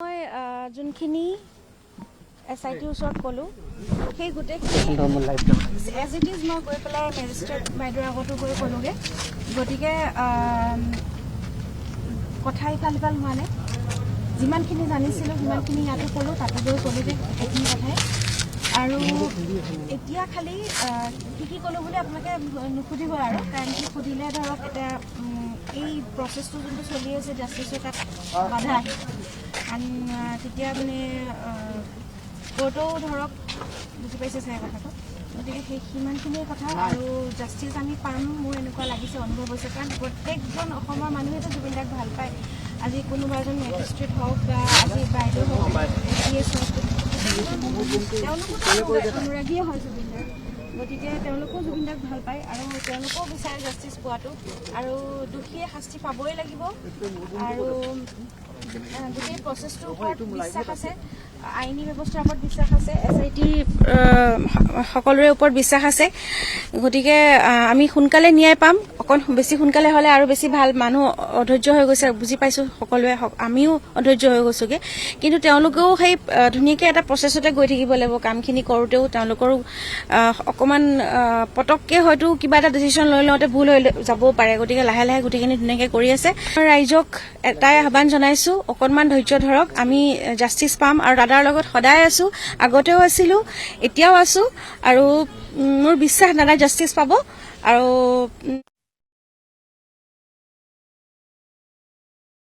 মই যোনখিনি SITৰ ওচৰত ক'লো সেই গোটেইখিনি এজ ইট ইজ মই গৈ পেলাই মেজিষ্ট্ৰেট বাইদেউৰ আগতো গৈ ক'লোগৈ। গতিকে কথা ইফাল সিফাল হোৱা নাই। যিমানখিনি জানিছিলোঁ সিমানখিনি ইয়াতো ক'লোঁ, তাতো গৈ ক'লোগৈ এইখিনি কথাই। আৰু এতিয়া খালি কি ক'লোঁ বুলি আপোনালোকে নুসুধিব আৰু, কাৰণ কি সুধিলে ধৰক এতিয়া এই প্ৰচেছটো যোনটো চলি আছে জাষ্টিছৰ তাত বাধা আহে। কাৰণ তেতিয়া মানে কোৰ্টেও ধৰক বুজি পাইছে চাগে কথাটো। গতিকে সেই সিমানখিনিয়ে কথা। আৰু জাষ্টিছ আমি পাম মোৰ এনেকুৱা লাগিছে, অনুভৱ হৈছে। কাৰণ প্ৰত্যেকজন অসমৰ মানুহেতো জুবিন দাক ভাল পায়। আজি কোনোবা এজন মেজিষ্ট্ৰেট হওক বা আজি বাইদেউ হওক, APS হওক, তেওঁলোকোতো অনুৰাগীয়ে হয় জুবিন দাৰ। গতিকে তেওঁলোকেও জুবিন দাক ভাল পায় আৰু তেওঁলোকেও বিচাৰে জাষ্টিছ পোৱাটো। আৰু দোষীয়ে শাস্তি পাবই লাগিব। আৰু গোটেই প্ৰচেছটোৰ ওপৰত বিশ্বাস আছে, আইনী ব্যৱস্থাৰ ওপৰত বিশ্বাস আছে, SIT সকলোৰে ওপৰত বিশ্বাস আছে। গতিকে আমি সোনকালে ন্যায় পাম। অকণ বেছি সোনকালে হ'লে আৰু বেছি ভাল। মানুহ অধৈৰ্য হৈ গৈছে, বুজি পাইছোঁ সকলোৱে, আমিও অধৈৰ্য হৈ গৈছোঁগৈ। কিন্তু তেওঁলোকেও সেই ধুনীয়াকৈ এটা প্ৰচেছতে গৈ থাকিব লাগিব। কামখিনি কৰোঁতেও তেওঁলোকৰো অকণমান পটককৈ হয়তো কিবা এটা ডিচিশ্যন লৈ লওঁতে ভুল হৈ যাবও পাৰে। গতিকে লাহে লাহে গোটেইখিনি ধুনীয়াকৈ কৰি আছে। ৰাইজক এটাই আহ্বান জনাইছোঁ, অকণমান ধৈৰ্য ধৰক, আমি জাষ্টিছ পাম। আৰু দাদাৰ লগত সদায় আছোঁ, আগতেও আছিলোঁ, এতিয়াও আছোঁ। আৰু মোৰ বিশ্বাস দাদাই জাষ্টিছ পাব। আৰু